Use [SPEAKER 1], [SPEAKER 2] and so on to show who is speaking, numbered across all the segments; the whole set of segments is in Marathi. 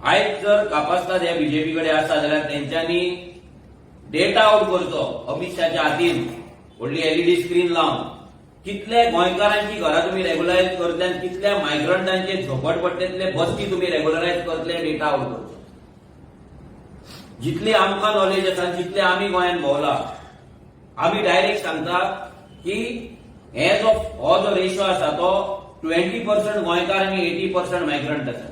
[SPEAKER 1] आयज जर कापासतात ह्या बीजेपी कडे आसा जाल्यार तेंच्यांनी डेटा आउट करचो अमित शाहच्या हातीन व्हडली एलईडी स्क्रीन लावन कितले गोंयकारांची घरां तुम्ही रेग्युलरायज करतले आनी कितल्या मायग्रंटांचे झोपडपट्ट्यांतले बसती तुम्ही रेग्युलरायज करतले डेटा आउट करचो. जितली आमकां नॉलेज आसा जितले आमी गोंयांत भोंवला आमी डायरेक्ट सांगता की हे जो हो जो रेशो आसा तो 20% गोंयकार आनी 80% मायग्रंट आसा.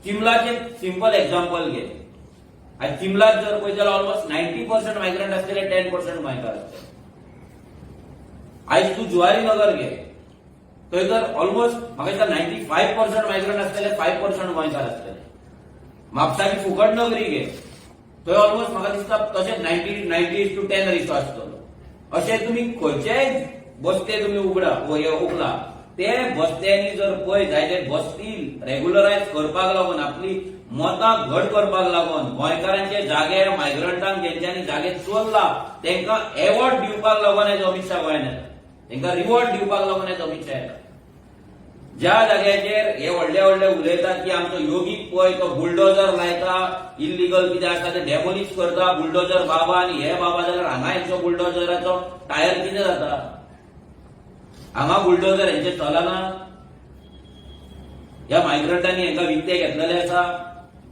[SPEAKER 1] चिमलाचे सिंपल एक्झाम्पल घे. आज चिमलात जर पळयत जाल्यार ऑलमोस्ट 90% मायग्रंट आसतले 10% गोंयकार आसतले. आयज तूं जुवारी नगर घे थंय तर ऑलमोस्ट म्हाका दिसता 95% मायग्रंट आसतले 5% गोंयकार आसतले. म्हापसाची फुकट नगरी घे थंय ऑलमोस्ट म्हाका दिसता तशेंच 90:10 रेशो आसतलो. अशें तुमी खंयचेय बस्ते तुमी उखला ते बस्त्यांनी जर पळय जायते बस्ती रेग्युलरायज करपाक लागून आपली मतां घट करपाक लागून गोंयकारांचे जागे मायग्रंटांक जेंच्यांनी जागे चोरला तांकां एवॉर्ड दिवपाक लागून आयज अमित शाह गोंयांत येता. तांकां रिवॉर्ड दिवपाक लागून आयज अमित शाह येता. ज्या जाग्याचेर हे व्हडले व्हडले उलयतात की आमचो योगीक पळय तो बुलडोजर लायता इल्लीगल कितें आसा ते डेमोलिश करता बुलडोजर बाबा आनी हे बाबा जाल्यार हांगा हेंचो बुलडोजराचो टायर कितें जाता. हांगा बुलडोजर हेंचे चलना. ह्या मायग्रंटांनी हांकां विकते घेतलेले आसा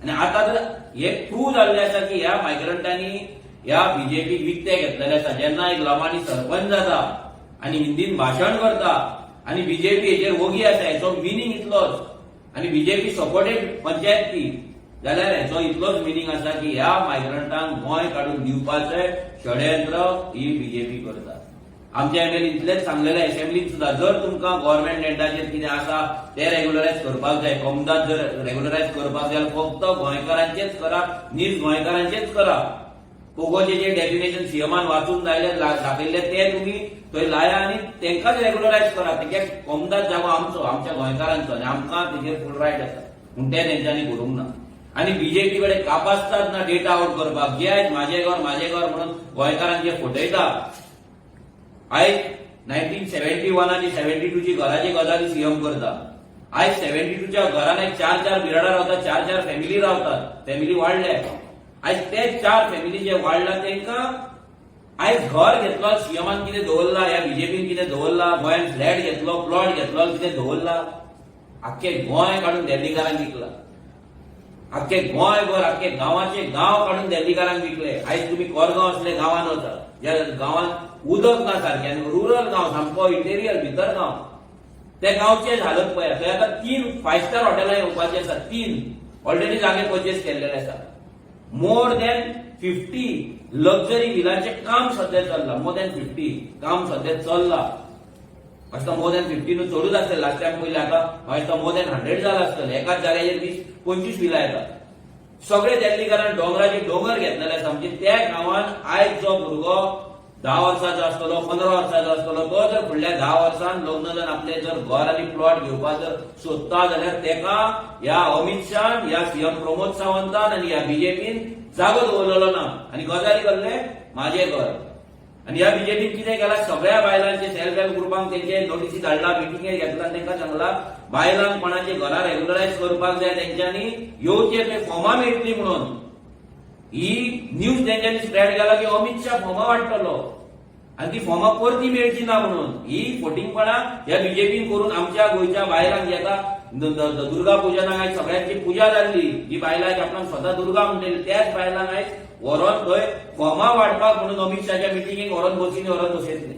[SPEAKER 1] आनी आतां तर हे प्रूव जाल्ले आसा की ह्या मायग्रंटांनी ह्या बीजेपीक विकते घेतलेले आसा. जेन्ना एक लमानी सरपंच जाता आनी हिंदीन भाशण करता आनी बीजेपी हेचेर वगी आसा हेचो मिनींग इतलोच आनी बीजेपी सपोर्टेड पंचायत ती जाल्यार हेचो इतलोच मिनींग आसा की ह्या मायग्रंटांक गोंय काडून दिवपाचें षडयंत्र ही बीजेपी करता. आमच्या एमएलए इतलेच सांगलेले असेंब्लीत सुद्धा जर तुमकां गव्हर्नमेंट लँडाचेर कितें आसा ते रेग्युलरायज करपाक जाय कमदात जर रेग्युलरायज करपाक जाय फक्त गोंयकारांचेच करा नीज गोंयकारांचेच करा. पोगोचे जे डेफिनेशन सीएमान वाचून दाखयल्ले ते तुमी थंय लाया आनी तांकांच रेग्युलरायज करा. तेगे कमदात जागो आमचो आमच्या गोंयकारांचो आनी आमकां तेजेर फूल रायट आसा पूण ते तेंच्यांनी करूंक ना. आनी बीजेपी कडेन कापासतात ना डेटा आउट करपाक जे आयज म्हाजें घर म्हणून गोंयकारांचे फटयता. आयज 1971 72ची घराची गजाली सीएम करता. आयज 72च्या घरान 4 बिराडां रावतात 4 फॅमिली रावतात. फॅमिली वाडले. आयज ते 4 फॅमिली जे वाडला तांकां आयज घर घेतलो सीएमान कितें दवरला ह्या बीजेपीन कितें दवरला गोंयांत फ्लॅट घेतलो प्लॉट घेतलो कितें दवरला. आख्खे गोंय काडून देल्लीकारांक विकला. आख्खे गोंयभर आख्खे गांवाचे गांव काडून देल्लीकारांक विकले. आयज तुमी कोरगांव असले गांवांत वचा ज्या गांवांत उदक ना सारकें रुरल गांव सामको इंटेरियर भितर गांव त्या गांवचे हालत पळया. थंय आतां 3 5 स्टार हॉटेलां येवपाची आसा. 3 ऑलरेडी जागे परचेस केल्लेले आसा. मोर दॅन 50 लक्झरी विलांचे काम सध्या चल्ला. मोर दॅन 50 काम सध्या चल्ला. आता मोर दॅन 50 न्हू चडूच आसतले लास्ट टायम पयले. आतां मोर दॅन 100 जाला आसतले. एकाच जाग्याचेर 20-25 विला येतात. सगळे देल्लीकारान डोंगराचे दोंगर घेतलेले आसा. म्हणजे त्या गांवांत आयज जो भुरगो 10 वर्सांचो आसतलो 15 वर्सांचो आसतलो तो जर फुडल्या 10 वर्सांन लग्न जावन आपले जर घर आनी प्लॉट घेवपाक जर सोदता जाल्यार तेका ह्या अमित शाह ह्या सीएम प्रमोद सावंतान आनी ह्या बीजेपीन जागो दवरलेलो ना. आनी गजाली करले म्हाजें घर. आनी ह्या बीजेपीन कितें केलां सगळ्या बायलांचे सेल्फ हेल्प ग्रुपांक तेंचे नोटीसी धाडला मिटिंगे घेतला तांकां सांगला बायलांक कोणाचे घरां रेग्युलरायज करपाक जाय तेंच्यांनी येवचे ते फॉर्मां मेळटली म्हणून. ही न्यूज तेंच्यांनी स्प्रेड केला की अमित शाह फॉर्मां वाडटलो आनी ती फॉर्मां परती मेळची ना म्हणून. ही फोटिंगपणां ह्या बीजेपीन करून आमच्या गोंयच्या बायलांक येता दुर्गा पुजनाक आयज सगळ्यांची पुजा जाल्ली जी बायलां आपणाक स्वता दुर्गा म्हणटली त्याच बायलांक आयज व्हरोन थंय फॉर्मां वाडपाक म्हणून अमित शाहच्या मिटिंगेक व्हरोन बसयतले.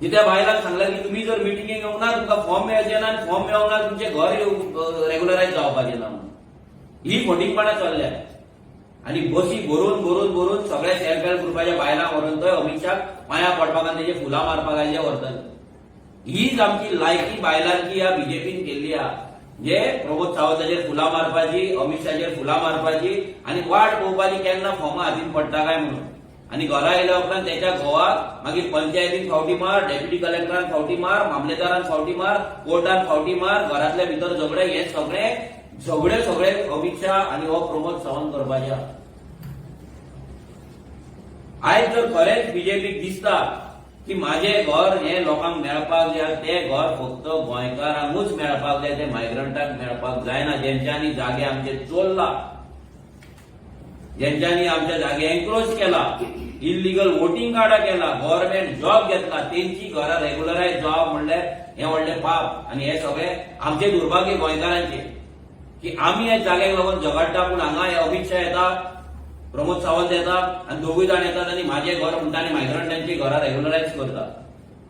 [SPEAKER 1] त्या बायलांक सांगला की तुम्ही जर मिटिंगेक येवंक ना तुमकां फॉर्म मेळचे ना आनी फॉर्म मेळोंक ना तुमचे घर रेग्युलरायज जावपाचें ना म्हणून ही फोटिंगपणां चल्ल्या. आनी बसी भरून सगळ्या सेल्फ हेल्प ग्रुपाच्या बायलांक व्हरून थंय अमित शाह पांयां पडपाक आनी तेजे फुलां मारपाक आयले व्हरतले. हीच आमची लायकी बायलांची ह्या बीजेपीन केल्ली आहा. जे प्रमोद सावंताचेर फुलां मारपाची अमित शाहाचेर फुलां मारपाची आनी वाट पळोवपाची केन्ना फॉर्मां हातीन पडटा काय म्हणून. आनी घरा येयल्या उपरांत त्याच्या घोवाक मागीर पंचायतीन फावटी मार डेप्युटी कलेक्टरान फावटी मार मामलेदारान फावटी मार कोर्टान फावटी मार घरांतल्या भितर झगडे हे सगळे अमित शाह आनी हो प्रमोद सावंत करपाचे आहा. आयज जर खरेंच बीजेपीक दिसता की माझे घर हे लोकांक मेळपाक जाय, ते घर फक्त गोंयकारांकूच मेळपाक जाय, ते मायग्रंटांक मेळपाक जायना. ज्यांच्यांनी जागे आमचे चोरला, ज्यांच्यांनी आमच्या जागे एन्क्रोच केला, इलिगल वोटिंग कार्डा केला, गव्हर्नमेंट जॉब घेतला, त्यांची घरां रेग्युलरायज जावप म्हणल्यार हे व्हडले पाप. आणि हे सगळे आमचे दुर्भाग्य गोंयकारांचे की आम्ही हे जाग्याक लागून झगडटा. पूण हांगा हे अमित शाह येता, प्रमोद सावंत येता आणि दोगूय जाण येतात आणि माझे घर म्हणटा आणि मायग्रंटांची घरां रेग्युलरायज करता.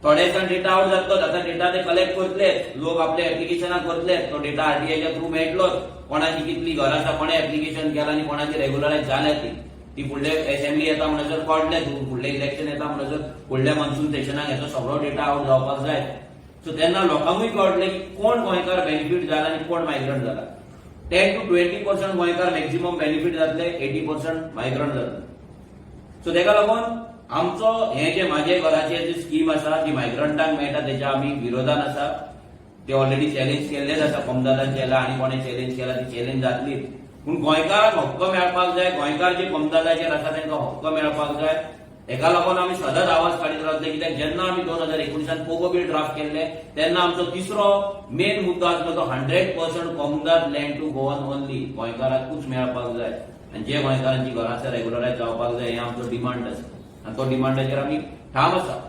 [SPEAKER 1] थोडे दिसान डेटा आउट जातलो, आता डेटा ते कलेक्ट करतलेच, लोक आपले एप्लिकेशनां करतलेच, तो डेटा आरटीआयच्या थ्रू मेळटलोच. कोणाची कितली घरां आसा, कोणे एप्लिकेशन केला आणि कोणाची रेग्युलरायज जाल्या ती फुडले असेंब्ली येता म्हणसर कळटले, फुडले इलेक्शन येता म्हणसर फुडल्या मॉन्सून सेशनाक हेचो सगळो डेटा आउट जावपाक जाय. सो तेन्ना लोकांकूय कळटलें की कोण गोंयकार बेनिफीट जाला आणि कोण मायग्रंट जाला. 10 to 20% गोंयकार मॅक्झिमम बेनिफीट जातले, 80% मायग्रंट जातले. सो तेका लागून आमचो हे जे माझे घराचे जी स्कीम आसा जी मायग्रंटांक मेळटा तेच्या आमी विरोधान आसा. ते ऑलरेडी चॅलेंज केल्लेच आसा, पमदादान केला आणि कोणे चॅलेंज केला, ती चॅलेंज जातली. पूण गोंयकारांक हक्क मेळपाक जाय, गोंयकार जे पमदादाचेर आसा तांकां हक्क मेळपाक जाय. हेका लागून आमी सदांच आवाज काडीत रावतले. कित्याक जेन्ना आमी 2019 पोगो बील ड्राफ्ट केल्ले तेन्ना आमचो तिसरो मेन मुद्दो आसलो तो 100% पमदाद लँड टू गोवन ओनली, गोंयकारांकूच मेळपाक जाय. आणि जे गोंयकारांची घरां रेग्युलरायज जावपाक जाय हे आमचो डिमांड आसा आणि तो डिमांडाचेर आमी ठाम आसा.